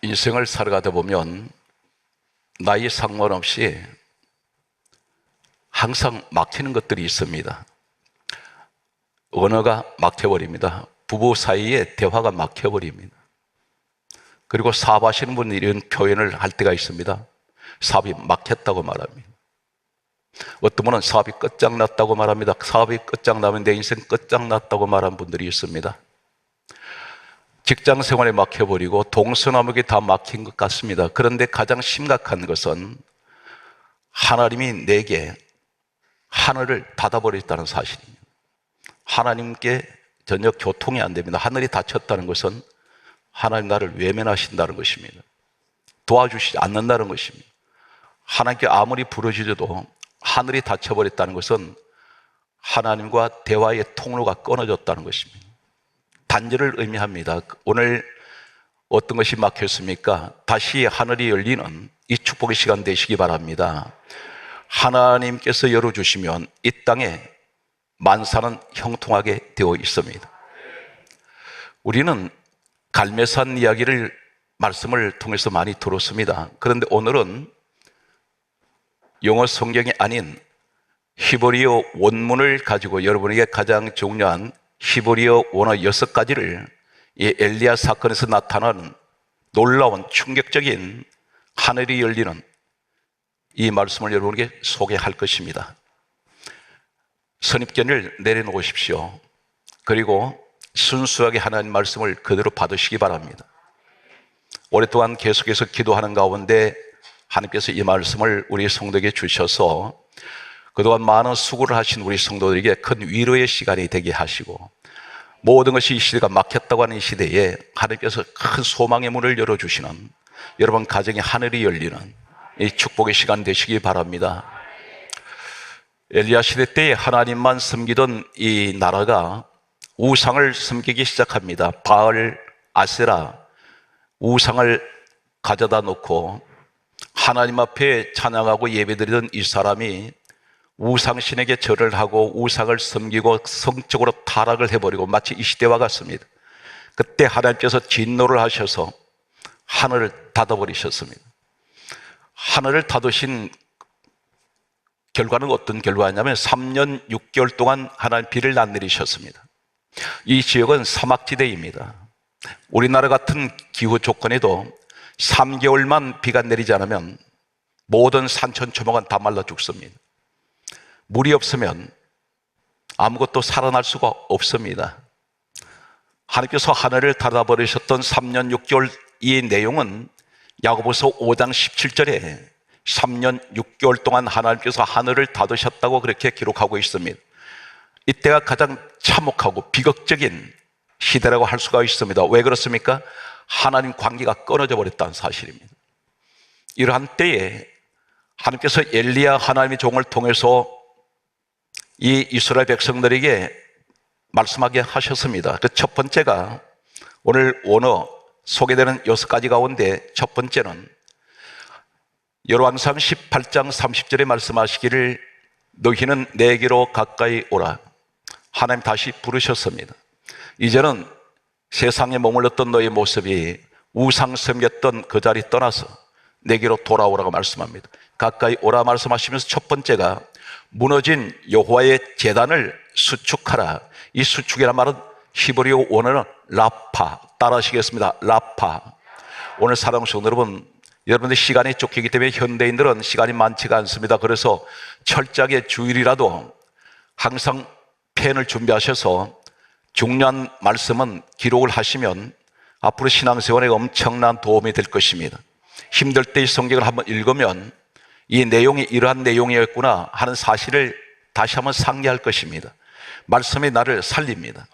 인생을 살아가다 보면 나이 상관없이 항상 막히는 것들이 있습니다. 언어가 막혀버립니다. 부부 사이에 대화가 막혀버립니다. 그리고 사업하시는 분들이 이런 표현을 할 때가 있습니다. 사업이 막혔다고 말합니다. 어떤 분은 사업이 끝장났다고 말합니다. 사업이 끝장나면 내 인생 끝장났다고 말하는 분들이 있습니다. 직장 생활에 막혀버리고 동서남북이 다 막힌 것 같습니다. 그런데 가장 심각한 것은 하나님이 내게 하늘을 닫아버렸다는 사실입니다. 하나님께 전혀 교통이 안 됩니다. 하늘이 닫혔다는 것은 하나님 나를 외면하신다는 것입니다. 도와주시지 않는다는 것입니다. 하나님께 아무리 부르짖어도 하늘이 닫혀버렸다는 것은 하나님과 대화의 통로가 끊어졌다는 것입니다. 단절을 의미합니다. 오늘 어떤 것이 막혔습니까? 다시 하늘이 열리는 이 축복의 시간 되시기 바랍니다. 하나님께서 열어주시면 이 땅에 만사는 형통하게 되어 있습니다. 우리는 갈매산 이야기를 말씀을 통해서 많이 들었습니다. 그런데 오늘은 영어 성경이 아닌 히브리어 원문을 가지고 여러분에게 가장 중요한 히브리어 원어 6가지를 이 엘리야 사건에서 나타나는 놀라운 충격적인 하늘이 열리는 이 말씀을 여러분에게 소개할 것입니다. 선입견을 내려놓으십시오. 그리고 순수하게 하나님 말씀을 그대로 받으시기 바랍니다. 오랫동안 계속해서 기도하는 가운데 하나님께서 이 말씀을 우리 성도에게 주셔서 그동안 많은 수고를 하신 우리 성도들에게 큰 위로의 시간이 되게 하시고, 모든 것이 이 시대가 막혔다고 하는 이 시대에 하나님께서 큰 소망의 문을 열어주시는 여러분 가정의 하늘이 열리는 이 축복의 시간 되시기 바랍니다. 엘리야 시대 때에 하나님만 섬기던 이 나라가 우상을 섬기기 시작합니다. 바알, 아세라, 우상을 가져다 놓고 하나님 앞에 찬양하고 예배드리던 이 사람이 우상신에게 절을 하고 우상을 섬기고 성적으로 타락을 해버리고 마치 이 시대와 같습니다. 그때 하나님께서 진노를 하셔서 하늘을 닫아버리셨습니다. 하늘을 닫으신 결과는 어떤 결과냐면 3년 6개월 동안 하나님 비를 안 내리셨습니다. 이 지역은 사막지대입니다. 우리나라 같은 기후 조건에도 3개월만 비가 내리지 않으면 모든 산천초목은 다 말라 죽습니다. 물이 없으면 아무것도 살아날 수가 없습니다. 하나님께서 하늘을 닫아버리셨던 3년 6개월 이 내용은 야고보서 5장 17절에 3년 6개월 동안 하나님께서 하늘을 닫으셨다고 그렇게 기록하고 있습니다. 이때가 가장 참혹하고 비극적인 시대라고 할 수가 있습니다. 왜 그렇습니까? 하나님 관계가 끊어져 버렸다는 사실입니다. 이러한 때에 하나님께서 엘리야 하나님의 종을 통해서 이 이스라엘 백성들에게 말씀하게 하셨습니다. 그 첫 번째가 오늘 원어 소개되는 6가지 가운데 첫 번째는 열왕상 18장 30절에 말씀하시기를 너희는 내게로 가까이 오라. 하나님 다시 부르셨습니다. 이제는 세상에 머물렀던 너의 모습이 우상 섬겼던 그 자리 떠나서 내게로 돌아오라고 말씀합니다. 가까이 오라 말씀하시면서 첫 번째가 무너진 여호와의 제단을 수축하라. 이 수축이란 말은 히브리어 원어는 라파, 따라하시겠습니다. 라파. 오늘 사랑하는 성도 여러분, 여러분들 시간이 쫓기기 때문에 현대인들은 시간이 많지가 않습니다. 그래서 철저하게 주일이라도 항상 펜을 준비하셔서 중요한 말씀은 기록을 하시면 앞으로 신앙생활에 엄청난 도움이 될 것입니다. 힘들 때 이 성경을 한번 읽으면 이 내용이 이러한 내용이었구나 하는 사실을 다시 한번 상기할 것입니다. 말씀이 나를 살립니다.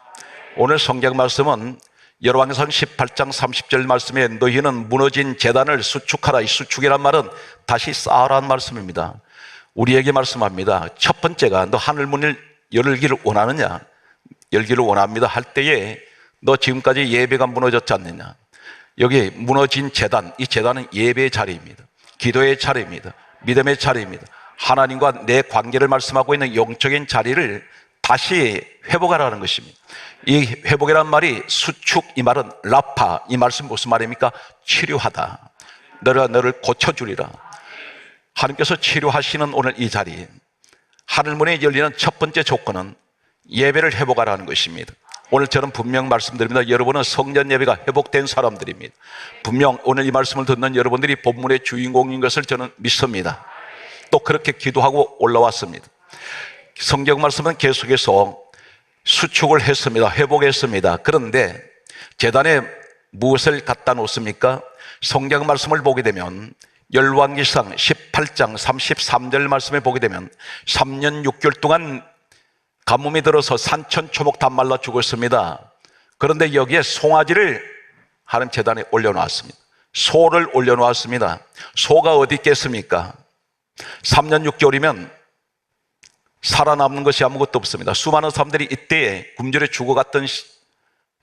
오늘 성경 말씀은 열왕기상 18장 30절 말씀에 너희는 무너진 제단을 수축하라. 이 수축이란 말은 다시 쌓으라는 말씀입니다. 우리에게 말씀합니다. 첫 번째가 너 하늘 문을 열기를 원하느냐? 열기를 원합니다 할 때에 너 지금까지 예배가 무너졌지 않느냐? 여기 무너진 제단, 이 제단은 예배의 자리입니다. 기도의 자리입니다. 믿음의 자리입니다. 하나님과 내 관계를 말씀하고 있는 영적인 자리를 다시 회복하라는 것입니다. 이 회복이란 말이 수축, 이 말은 라파, 이 말씀 무슨 말입니까? 치료하다. 너를 고쳐주리라. 하나님께서 치료하시는 오늘 이 자리, 하늘문이 열리는 첫 번째 조건은 예배를 회복하라는 것입니다. 오늘 저는 분명 말씀드립니다. 여러분은 성전 예배가 회복된 사람들입니다. 분명 오늘 이 말씀을 듣는 여러분들이 본문의 주인공인 것을 저는 믿습니다. 또 그렇게 기도하고 올라왔습니다. 성경 말씀은 계속해서 수축을 했습니다. 회복했습니다. 그런데 제단에 무엇을 갖다 놓습니까? 성경 말씀을 보게 되면 열왕기상 18장 33절 말씀에 보게 되면 3년 6개월 동안 가뭄이 들어서 산천초목 다 말라 죽었습니다. 그런데 여기에 송아지를 하나님 제단에 올려놓았습니다. 소를 올려놓았습니다. 소가 어디 있겠습니까? 3년 6개월이면 살아남는 것이 아무것도 없습니다. 수많은 사람들이 이때에 굶주려 죽어갔던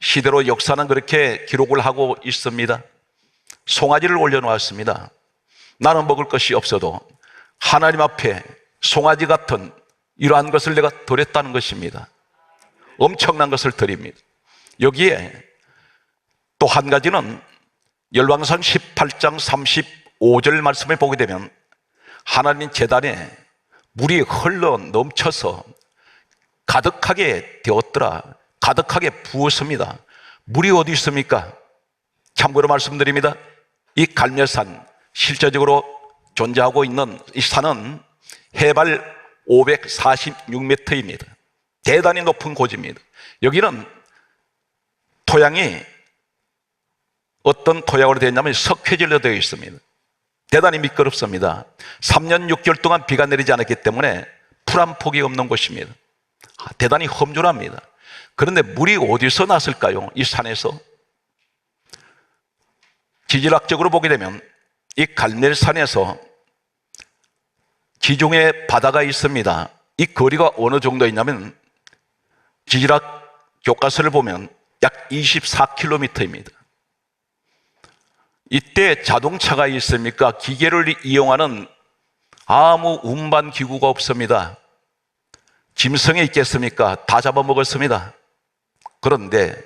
시대로 역사는 그렇게 기록을 하고 있습니다. 송아지를 올려놓았습니다. 나는 먹을 것이 없어도 하나님 앞에 송아지 같은 이러한 것을 내가 드렸다는 것입니다. 엄청난 것을 드립니다. 여기에 또 한 가지는 열왕상 18장 35절 말씀을 보게 되면 하나님 제단에 물이 흘러 넘쳐서 가득하게 되었더라. 가득하게 부었습니다. 물이 어디 있습니까? 참고로 말씀드립니다. 이 갈멜산, 실제적으로 존재하고 있는 이 산은 해발 546m입니다. 대단히 높은 고지입니다. 여기는 토양이 어떤 토양으로 되어 있냐면 석회질로 되어 있습니다. 대단히 미끄럽습니다. 3년 6개월 동안 비가 내리지 않았기 때문에 풀 한 폭이 없는 곳입니다. 대단히 험준합니다. 그런데 물이 어디서 났을까요? 이 산에서. 지질학적으로 보게 되면 이 갈멜산에서 지중해 바다가 있습니다. 이 거리가 어느 정도 있냐면 지질학 교과서를 보면 약 24km입니다. 이때 자동차가 있습니까? 기계를 이용하는 아무 운반 기구가 없습니다. 짐승이 있겠습니까? 다 잡아먹었습니다. 그런데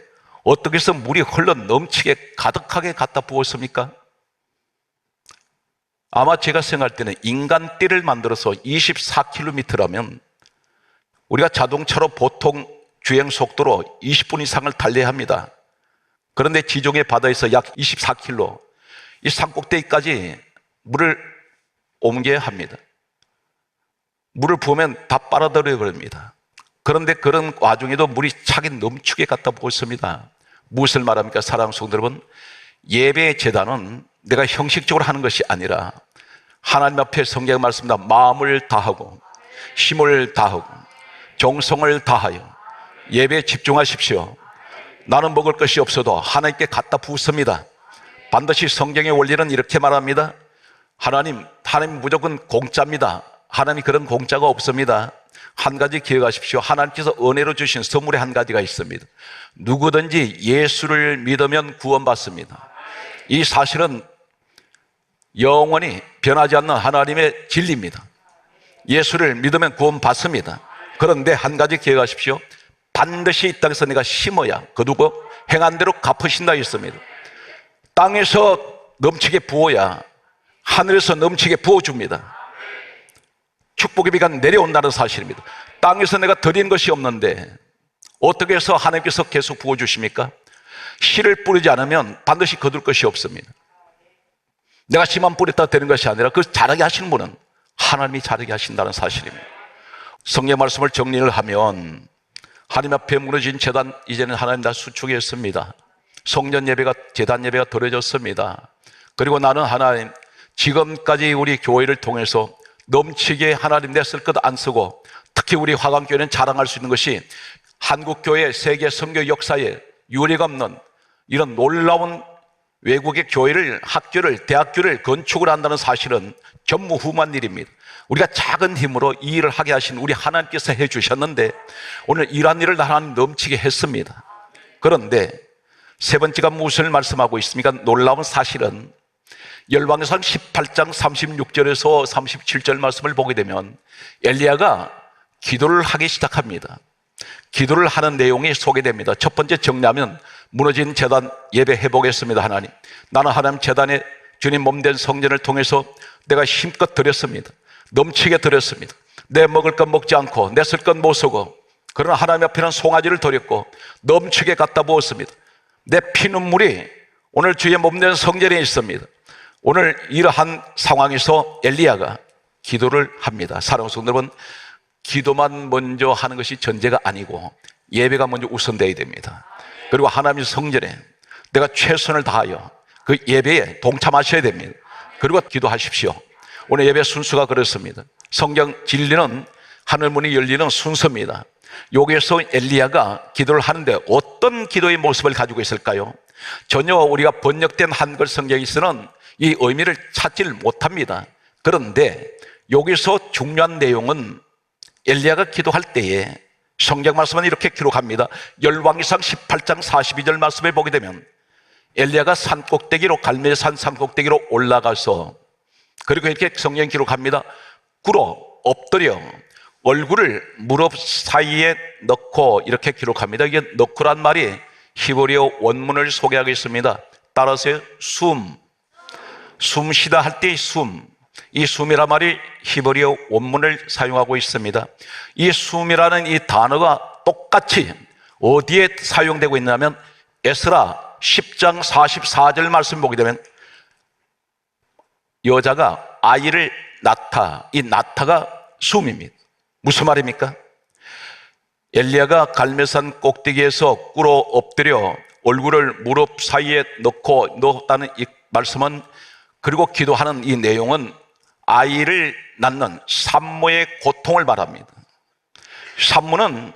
어떻게 해서 물이 흘러 넘치게 가득하게 갖다 부었습니까? 아마 제가 생각할 때는 인간띠를 만들어서 24km라면 우리가 자동차로 보통 주행 속도로 20분 이상을 달려야 합니다. 그런데 지중해 바다에서 약 24km, 이 산꼭대기까지 물을 옮겨야 합니다. 물을 부으면 다 빨아들여 버립니다. 그런데 그런 와중에도 물이 차게 넘치게 갖다 부었습니다. 무엇을 말합니까? 사랑하는 성도 여러분, 예배의 제단은 내가 형식적으로 하는 것이 아니라 하나님 앞에 성경 말씀입니다. 마음을 다하고 힘을 다하고 정성을 다하여 예배에 집중하십시오. 나는 먹을 것이 없어도 하나님께 갖다 붓습니다. 반드시 성경의 원리는 이렇게 말합니다. 하나님 무조건 공짜입니다. 하나님 그런 공짜가 없습니다. 한 가지 기억하십시오. 하나님께서 은혜로 주신 선물의 한 가지가 있습니다. 누구든지 예수를 믿으면 구원받습니다. 이 사실은 영원히 변하지 않는 하나님의 진리입니다. 예수를 믿으면 구원받습니다. 그런데 한 가지 기억하십시오. 반드시 이 땅에서 내가 심어야 거두고 행한 대로 갚으신다 했습니다. 땅에서 넘치게 부어야 하늘에서 넘치게 부어줍니다. 축복의 비가 내려온다는 사실입니다. 땅에서 내가 드린 것이 없는데 어떻게 해서 하나님께서 계속 부어주십니까? 씨를 뿌리지 않으면 반드시 거둘 것이 없습니다. 내가 씨만 뿌렸다 되는 것이 아니라 그 자라게 하시는 분은 하나님이 자라게 하신다는 사실입니다. 성경 말씀을 정리를 하면 하나님 앞에 무너진 제단, 이제는 하나님 다 수축했습니다. 성전 예배가, 제단 예배가 드려졌습니다. 그리고 나는 하나님, 지금까지 우리 교회를 통해서 넘치게 하나님 내 쓸 것 안 쓰고 특히 우리 화강교회는 자랑할 수 있는 것이 한국교회 세계 선교 역사에 유례가 없는 이런 놀라운 외국의 교회를, 학교를, 대학교를 건축을 한다는 사실은 전무후무한 일입니다. 우리가 작은 힘으로 이 일을 하게 하신 우리 하나님께서 해주셨는데 오늘 이러한 일을 하나님 넘치게 했습니다. 그런데 세 번째가 무엇을 말씀하고 있습니까? 놀라운 사실은 열왕기상 18장 36절에서 37절 말씀을 보게 되면 엘리야가 기도를 하기 시작합니다. 기도를 하는 내용이 소개됩니다. 첫 번째 정리하면 무너진 제단 예배해 보겠습니다. 하나님, 나는 하나님 제단에 주님 몸된 성전을 통해서 내가 힘껏 드렸습니다. 넘치게 드렸습니다. 내 먹을 것 먹지 않고 내 쓸 것 못 쓰고, 그러나 하나님 앞에는 송아지를 드렸고 넘치게 갖다 부었습니다. 내 피눈물이 오늘 주의 몸된 성전에 있습니다. 오늘 이러한 상황에서 엘리야가 기도를 합니다. 사랑하는 성도 여러분, 기도만 먼저 하는 것이 전제가 아니고 예배가 먼저 우선되어야 됩니다. 그리고 하나님의 성전에 내가 최선을 다하여 그 예배에 동참하셔야 됩니다. 그리고 기도하십시오. 오늘 예배 순서가 그렇습니다. 성경 진리는 하늘문이 열리는 순서입니다. 여기에서 엘리야가 기도를 하는데 어떤 기도의 모습을 가지고 있을까요? 전혀 우리가 번역된 한글 성경에서는 이 의미를 찾지를 못합니다. 그런데 여기서 중요한 내용은 엘리야가 기도할 때에 성경 말씀은 이렇게 기록합니다. 열왕기상 18장 42절 말씀을 보게 되면 엘리야가 산꼭대기로, 갈멜산 산꼭대기로 올라가서, 그리고 이렇게 성경이 기록합니다. 꿇어 엎드려 얼굴을 무릎 사이에 넣고, 이렇게 기록합니다. 이게 넣고란 말이 히브리어 원문을 소개하겠습니다. 따라서 숨 쉬다 할 때의 숨, 이 숨이란 말이 히브리어 원문을 사용하고 있습니다. 이 숨이라는 이 단어가 똑같이 어디에 사용되고 있냐면 에스라 10장 44절 말씀 보게 되면 여자가 아이를 낳다, 이 낳다가 숨입니다. 무슨 말입니까? 엘리야가 갈멜산 꼭대기에서 꿇어 엎드려 얼굴을 무릎 사이에 넣었다는 이 말씀은, 그리고 기도하는 이 내용은 아이를 낳는 산모의 고통을 말합니다. 산모는,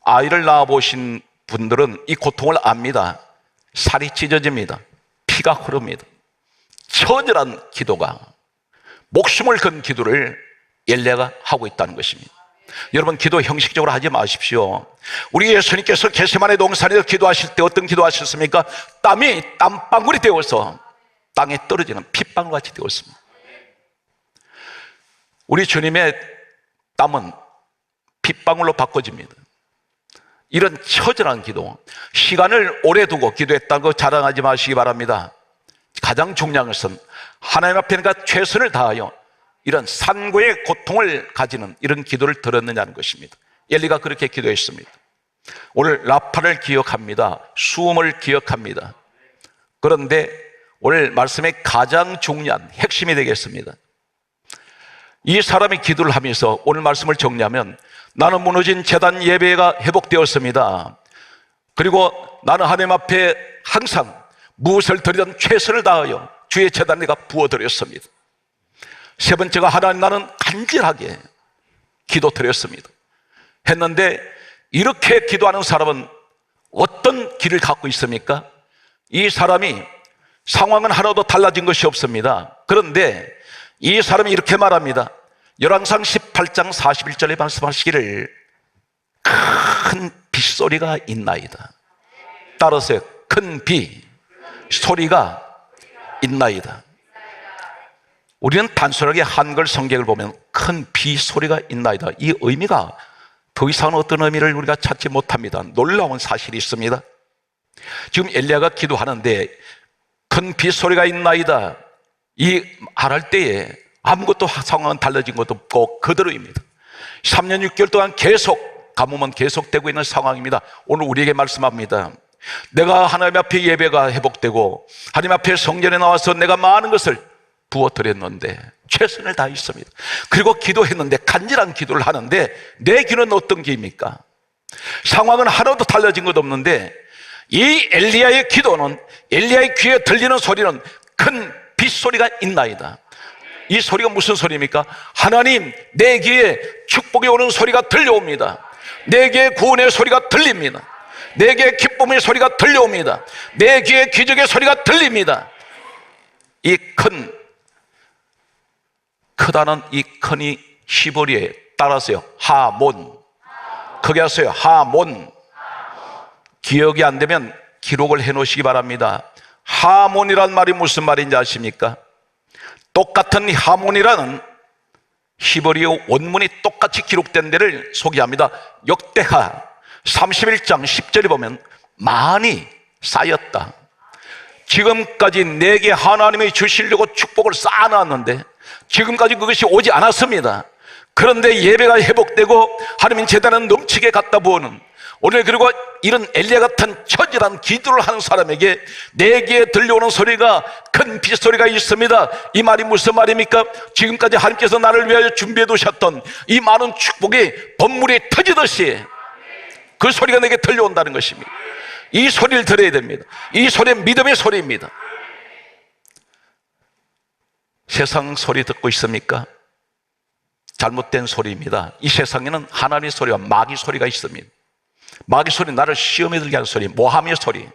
아이를 낳아보신 분들은 이 고통을 압니다. 살이 찢어집니다. 피가 흐릅니다. 처절한 기도가, 목숨을 건 기도를 엘리야가 하고 있다는 것입니다. 여러분, 기도 형식적으로 하지 마십시오. 우리 예수님께서 겟세마네 동산에서 기도하실 때 어떤 기도하셨습니까? 땀이 땀방울이 되어서 땅에 떨어지는 핏방울같이 되었습니다. 우리 주님의 땀은 핏방울로 바꿔집니다. 이런 처절한 기도, 시간을 오래 두고 기도했다는 거 자랑하지 마시기 바랍니다. 가장 중요한 것은 하나님 앞에 내가 최선을 다하여 이런 산고의 고통을 가지는 이런 기도를 들었느냐는 것입니다. 엘리가 그렇게 기도했습니다. 오늘 라파를 기억합니다. 수음을 기억합니다. 그런데 오늘 말씀의 가장 중요한 핵심이 되겠습니다. 이 사람이 기도를 하면서 오늘 말씀을 정리하면, 나는 무너진 제단 예배가 회복되었습니다. 그리고 나는 하나님 앞에 항상 무엇을 드리든 최선을 다하여 주의 제단에 내가 부어드렸습니다. 세 번째가, 하나님, 나는 간절하게 기도 드렸습니다. 했는데 이렇게 기도하는 사람은 어떤 길을 갖고 있습니까? 이 사람이 상황은 하나도 달라진 것이 없습니다. 그런데 이 사람이 이렇게 말합니다. 열왕기상 18장 41절에 말씀하시기를, 큰 빗소리가 있나이다. 따라서 큰 비 소리가 있나이다. 우리는 단순하게 한글 성경을 보면 큰 비 소리가 있나이다, 이 의미가 더 이상은 어떤 의미를 우리가 찾지 못합니다. 놀라운 사실이 있습니다. 지금 엘리야가 기도하는데 큰 비 소리가 있나이다, 이 말할 때에 아무것도 상황은 달라진 것도 없고 그대로입니다. 3년 6개월 동안 계속 가뭄은 계속되고 있는 상황입니다. 오늘 우리에게 말씀합니다. 내가 하나님 앞에 예배가 회복되고 하나님 앞에 성전에 나와서 내가 많은 것을 부어드렸는데 최선을 다했습니다. 그리고 기도했는데, 간절한 기도를 하는데 내 귀는 어떤 귀입니까? 상황은 하나도 달라진 것 없는데 이 엘리야의 기도는, 엘리야의 귀에 들리는 소리는 큰 빗소리가 있나이다. 이 소리가 무슨 소리입니까? 하나님, 내 귀에 축복이 오는 소리가 들려옵니다. 내 귀에 구원의 소리가 들립니다. 내 귀에 기쁨의 소리가 들려옵니다. 내 귀에 기적의 소리가 들립니다. 이 크다는 이 큰이 히브리에 따라서요, 하몬. 크게 하세요. 하몬. 기억이 안 되면 기록을 해 놓으시기 바랍니다. 하몬이란 말이 무슨 말인지 아십니까? 똑같은 하몬이라는 히브리어 원문이 똑같이 기록된 데를 소개합니다. 역대하 31장 10절에 보면 많이 쌓였다. 지금까지 내게 하나님이 주시려고 축복을 쌓아놨는데 지금까지 그것이 오지 않았습니다. 그런데 예배가 회복되고 하나님 제단은 넘치게 갖다 부어는 오늘, 그리고 이런 엘리야 같은 처절한 기도를 하는 사람에게 내게 들려오는 소리가 큰 빗소리가 있습니다. 이 말이 무슨 말입니까? 지금까지 하나님께서 나를 위하여 준비해 두셨던 이 많은 축복이 번물이 터지듯이 그 소리가 내게 들려온다는 것입니다. 이 소리를 들어야 됩니다. 이 소리는 믿음의 소리입니다. 세상 소리 듣고 있습니까? 잘못된 소리입니다. 이 세상에는 하나님의 소리와 마귀 소리가 있습니다. 마귀 소리, 나를 시험에 들게 하는 소리, 모함의 소리.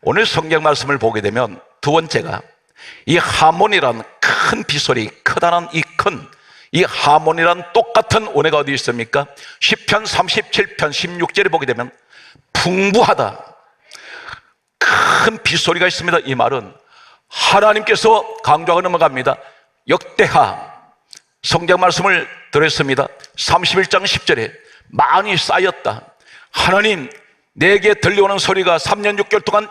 오늘 성경 말씀을 보게 되면 두 번째가 이 하몬이라는 큰 빗소리, 크다는 이 하몬이라는 똑같은 원어가 어디 있습니까? 시편 37편 16절에 보게 되면 풍부하다, 큰 빗소리가 있습니다. 이 말은 하나님께서 강조하고 넘어갑니다. 역대하 성경 말씀을 들었습니다. 31장 10절에 많이 쌓였다. 하나님, 내게 들려오는 소리가 3년 6개월 동안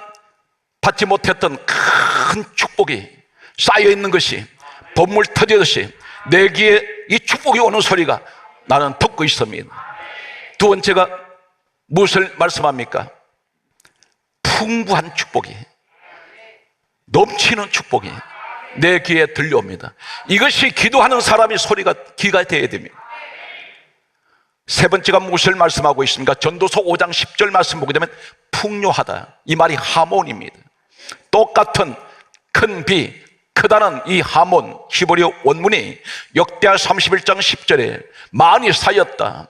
받지 못했던 큰 축복이 쌓여 있는 것이 번물 터지듯이 내게 이 축복이 오는 소리가 나는 듣고 있습니다. 두 번째가 무엇을 말씀합니까? 풍부한 축복이, 넘치는 축복이 내 귀에 들려옵니다. 이것이 기도하는 사람의 소리가 귀가 되어야 됩니다. 세 번째가 무엇을 말씀하고 있습니까? 전도서 5장 10절 말씀 보게 되면 풍요하다, 이 말이 하몬입니다. 똑같은 큰 비, 크다는 이 하몬 히브리 원문이 역대하 31장 10절에 많이 쌓였다.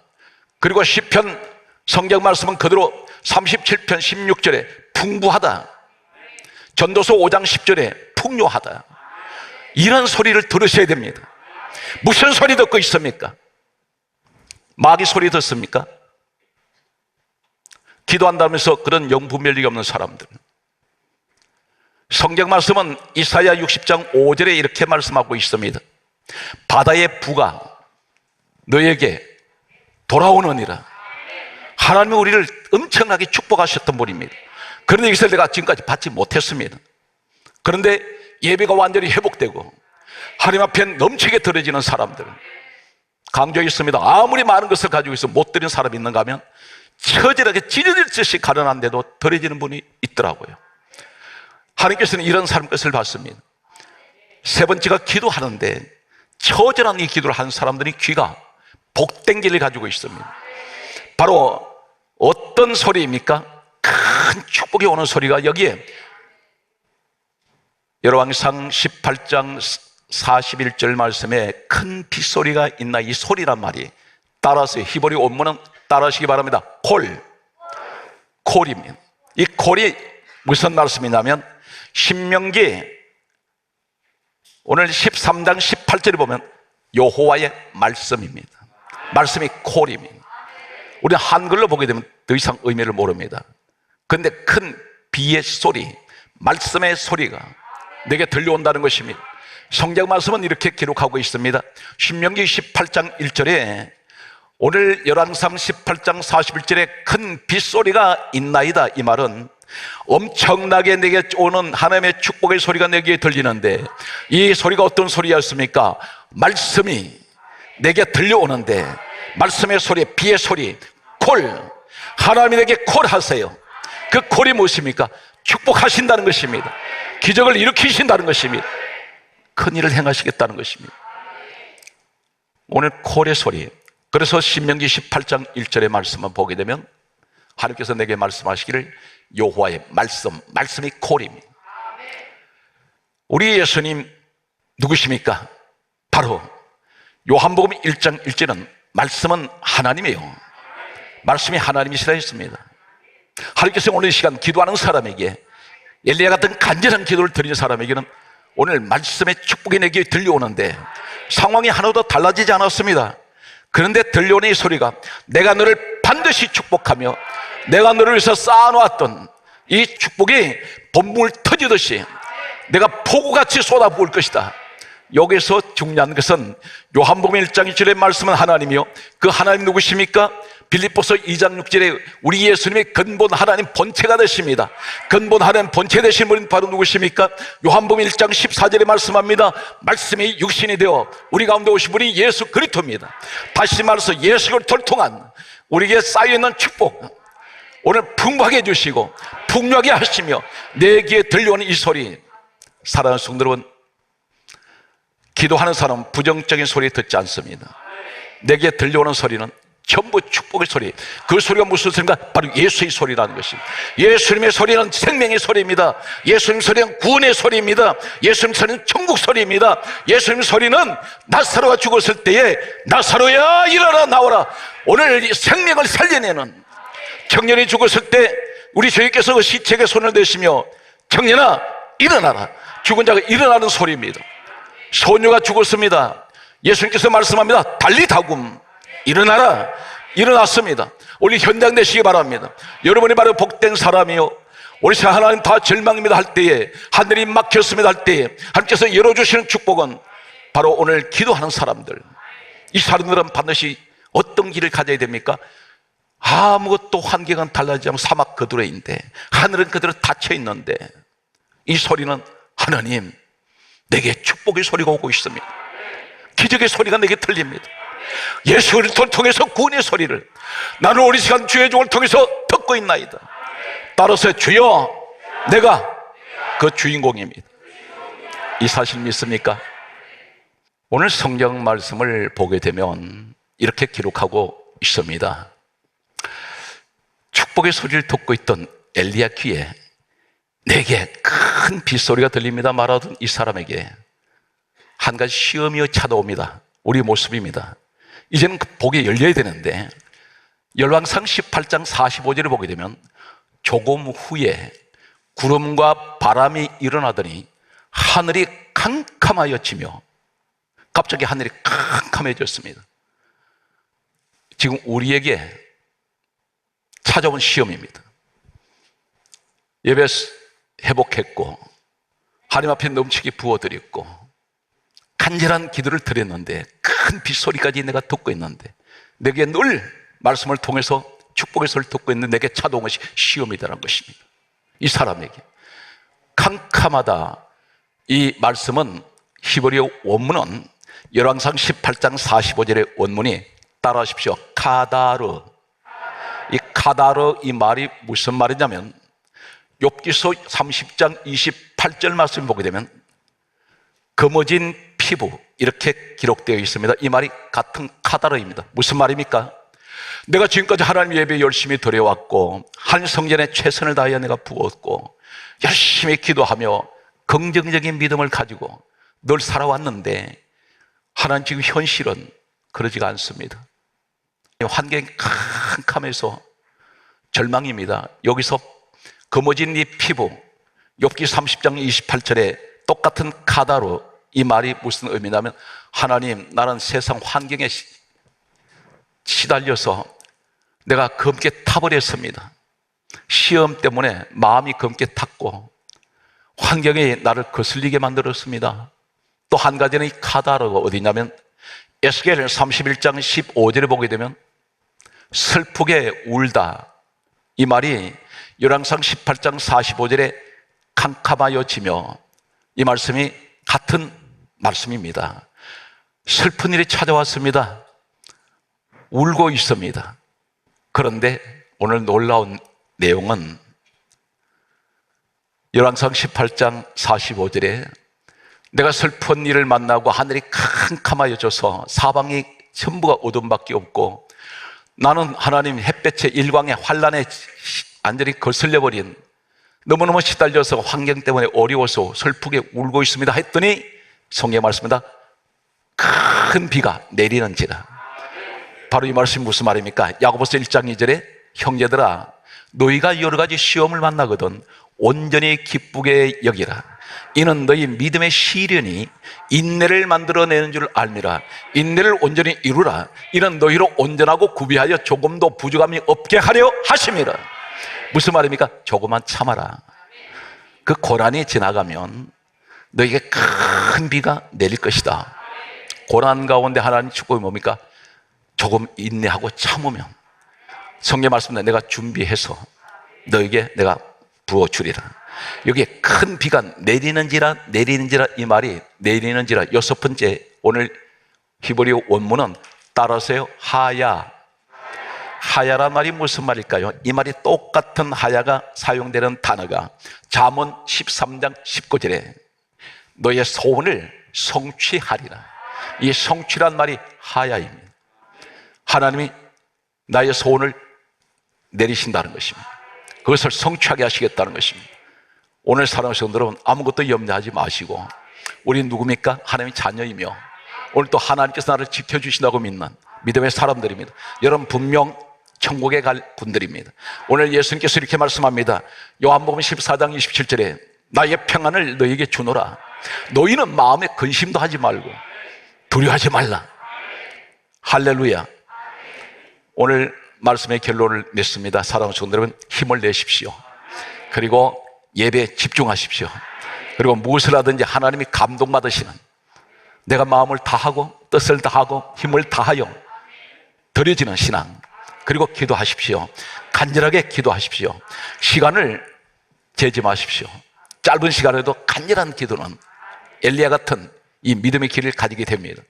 그리고 시편 성경 말씀은 그대로 37편 16절에 풍부하다, 전도서 5장 10절에 풍요하다. 이런 소리를 들으셔야 됩니다. 무슨 소리 듣고 있습니까? 마귀 소리 듣습니까? 기도한다면서 그런 영분별력이 없는 사람들. 성경 말씀은 이사야 60장 5절에 이렇게 말씀하고 있습니다. 바다의 부가 너에게 돌아오느니라. 하나님은 우리를 엄청나게 축복하셨던 분입니다. 그런데 이것을 내가 지금까지 받지 못했습니다. 그런데 예배가 완전히 회복되고 하나님 앞에 넘치게 드려지는 사람들 강조했습니다. 아무리 많은 것을 가지고 있어 못 드린 사람이 있는가 하면 처절하게 찢어질 듯이 가련한데도 드려지는 분이 있더라고요. 하나님께서는 이런 사람 것을 봤습니다. 세 번째가 기도하는데 처절한 이 기도를 하는 사람들이 귀가 복된 길을 가지고 있습니다. 바로 어떤 소리입니까? 큰 축복이 오는 소리가 여기에 열왕기상 18장 41절 말씀에 큰 빗소리가 있나, 이 소리란 말이 따라서 히브리 원문은 따라하시기 바랍니다. 콜입니다. 이 콜이 무슨 말씀이냐면 신명기 오늘 13장 18절에 보면 여호와의 말씀입니다. 말씀이 콜입니다. 우리 한글로 보게 되면 더 이상 의미를 모릅니다. 그런데 큰 비의 소리, 말씀의 소리가 내게 들려온다는 것입니다. 성경 말씀은 이렇게 기록하고 있습니다. 신명기 18장 1절에 오늘 열왕기상 18장 41절에 큰 빗소리가 있나이다, 이 말은 엄청나게 내게 오는 하나님의 축복의 소리가 내게 들리는데 이 소리가 어떤 소리였습니까? 말씀이 내게 들려오는데 말씀의 소리, 비의 소리, 콜, 하나님이 내게 콜하세요. 그 콜이 무엇입니까? 축복하신다는 것입니다. 기적을 일으키신다는 것입니다. 큰일을 행하시겠다는 것입니다. 오늘 콜의 소리. 그래서 신명기 18장 1절의 말씀을 보게 되면 하나님께서 내게 말씀하시기를 여호와의 말씀이 콜입니다. 우리 예수님 누구십니까? 바로 요한복음 1장 1절은 말씀은 하나님이에요. 말씀이 하나님이시라 했습니다. 하나님께서 오늘 이 시간 기도하는 사람에게, 엘리야 같은 간절한 기도를 드리는 사람에게는 오늘 말씀의 축복이 내게 들려오는데 상황이 하나도 달라지지 않았습니다. 그런데 들려오는 이 소리가 내가 너를 반드시 축복하며 내가 너를 위해서 쌓아놓았던 이 축복이 번물 터지듯이 내가 폭우같이 쏟아부을 것이다. 여기서 중요한 것은 요한복음 1장 1절의 말씀은 하나님이요, 그 하나님 누구십니까? 빌립보서 2장 6절에 우리 예수님의 근본 하나님 본체가 되십니다. 근본 하나님 본체 되신 분은 바로 누구십니까? 요한복음 1장 14절에 말씀합니다. 말씀이 육신이 되어 우리 가운데 오신 분이 예수 그리스도입니다. 다시 말해서 예수 그리스도를 통한 우리에게 쌓여있는 축복, 오늘 풍부하게 해주시고 풍요하게 하시며 내 귀에 들려오는 이 소리, 사랑하는 성도 여러분, 기도하는 사람은 부정적인 소리 듣지 않습니다. 내게 들려오는 소리는 전부 축복의 소리. 그 소리가 무슨 소리인가? 바로 예수의 소리라는 것입니다. 예수님의 소리는 생명의 소리입니다. 예수님 소리는 구원의 소리입니다. 예수님 소리는 천국 소리입니다. 예수님 소리는 나사로가 죽었을 때에 나사로야 일어나 나오라, 오늘 생명을 살려내는, 청년이 죽었을 때 우리 주님께서 그 시체에 손을 대시며 청년아 일어나라, 죽은 자가 일어나는 소리입니다. 소녀가 죽었습니다. 예수님께서 말씀합니다. 달리다굼, 일어나라. 일어났습니다. 우리 현장 되시기 바랍니다. 여러분이 바로 복된 사람이요, 우리 하나님 다 절망입니다 할 때에, 하늘이 막혔습니다 할 때에 하나님께서 열어주시는 축복은 바로 오늘 기도하는 사람들, 이 사람들은 반드시 어떤 길을 가져야 됩니까? 아무것도 환경은 달라지지 않고 사막 그대로인데, 하늘은 그대로 닫혀 있는데, 이 소리는 하나님 내게 축복의 소리가 오고 있습니다. 기적의 소리가 내게 들립니다. 예수 그리스도를 통해서 구원의 소리를 나는 우리 시간 주의 종을 통해서 듣고 있나이다. 따라서 주여, 내가 그 주인공입니다. 이 사실 믿습니까? 오늘 성경 말씀을 보게 되면 이렇게 기록하고 있습니다. 축복의 소리를 듣고 있던 엘리야 귀에 내게 큰 빗소리가 들립니다 말하던 이 사람에게 한 가지 시험이 찾아옵니다. 우리 모습입니다. 이제는 그 복이 열려야 되는데, 열왕상 18장 45절을 보게 되면 조금 후에 구름과 바람이 일어나더니 하늘이 캄캄하여지며, 갑자기 하늘이 캄캄해졌습니다. 지금 우리에게 찾아온 시험입니다. 예배 회복했고 하나님 앞에 넘치게 부어드렸고 간절한 기도를 드렸는데, 큰 빗소리까지 내가 듣고 있는데, 내게 늘 말씀을 통해서 축복의 소리를 듣고 있는데 내게 찾아온 것이 시험이다라는 것입니다. 이 사람에게 캄캄하다, 이 말씀은 히브리어 원문은 열왕상 18장 45절의 원문이, 따라하십시오, 카다르. 이 카다르, 이 말이 무슨 말이냐면 욥기서 30장 28절 말씀을 보게 되면 검어진 피부, 이렇게 기록되어 있습니다. 이 말이 같은 카다르입니다. 무슨 말입니까? 내가 지금까지 하나님 예배 열심히 드려왔고 한 성전에 최선을 다하여 내가 부었고 열심히 기도하며 긍정적인 믿음을 가지고 늘 살아왔는데, 하나님 지금 현실은 그러지가 않습니다. 환경이 캄캄해서 절망입니다. 여기서 검어진 이 피부, 욥기 30장 28절에 똑같은 카다르, 이 말이 무슨 의미냐면, 하나님 나는 세상 환경에 시달려서 내가 검게 타버렸습니다. 시험 때문에 마음이 검게 탔고 환경이 나를 거슬리게 만들었습니다. 또 한 가지는 이 카다르가 어디냐면 에스겔 31장 15절에 보게 되면 슬프게 울다, 이 말이 열왕상 18장 45절에 캄캄하여지며, 이 말씀이 같은 말씀입니다. 슬픈 일이 찾아왔습니다. 울고 있습니다. 그런데 오늘 놀라운 내용은 열왕상 18장 45절에 내가 슬픈 일을 만나고 하늘이 캄캄하여져서 사방이 전부가 어둠밖에 없고 나는 하나님 햇볕에 일광에 환란에 완전히 거슬려버린, 너무너무 시달려서 환경 때문에 어려워서 슬프게 울고 있습니다 했더니 성경에 말씀입니다. 큰 비가 내리는지라. 바로 이 말씀이 무슨 말입니까? 야고보서 1장 2절에 형제들아, 너희가 여러 가지 시험을 만나거든 온전히 기쁘게 여기라. 이는 너희 믿음의 시련이 인내를 만들어내는 줄 알미라. 인내를 온전히 이루라. 이는 너희로 온전하고 구비하여 조금도 부족함이 없게 하려 하심이라. 무슨 말입니까? 조금만 참아라. 그 고난이 지나가면 너에게 큰 비가 내릴 것이다. 고난 가운데 하나님 축복이 뭡니까? 조금 인내하고 참으면 성경 말씀은 내가 준비해서 너에게 내가 부어주리라. 여기에 큰 비가 내리는지라 이 말이 내리는지라 여섯 번째, 오늘 히브리어 원문은 따라서요 하야란 말이 무슨 말일까요? 이 말이 똑같은 하야가 사용되는 단어가 잠언 13장 19절에 너의 소원을 성취하리라. 이 성취란 말이 하야입니다. 하나님이 나의 소원을 내리신다는 것입니다. 그것을 성취하게 하시겠다는 것입니다. 오늘 사랑하는 성도 여러분, 아무것도 염려하지 마시고, 우리 누굽니까? 하나님의 자녀이며 오늘 또 하나님께서 나를 지켜주신다고 믿는 믿음의 사람들입니다. 여러분 분명 천국에 갈 분들입니다. 오늘 예수님께서 이렇게 말씀합니다. 요한복음 14장 27절에 나의 평안을 너에게 주노라. 너희는 마음에 근심도 하지 말고 두려워하지 말라. 할렐루야. 오늘 말씀의 결론을 냈습니다. 사랑하는 성도 여러분, 힘을 내십시오. 그리고 예배에 집중하십시오. 그리고 무엇을 하든지 하나님이 감동받으시는, 내가 마음을 다하고 뜻을 다하고 힘을 다하여 드려지는 신앙, 그리고 기도하십시오. 간절하게 기도하십시오. 시간을 재지 마십시오. 짧은 시간에도 간절한 기도는 엘리야 같은 이 믿음의 길을 가지게 됩니다.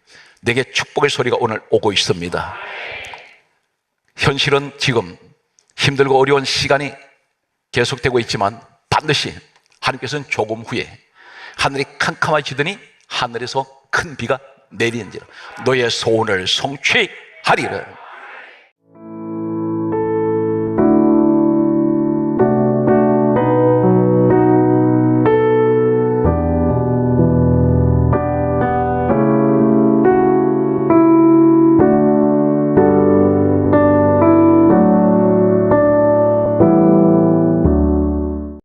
내게 축복의 소리가 오늘 오고 있습니다. 현실은 지금 힘들고 어려운 시간이 계속되고 있지만 반드시 하나님께서는 조금 후에 하늘이 캄캄해지더니 하늘에서 큰 비가 내리는지라 너의 소원을 성취하리라.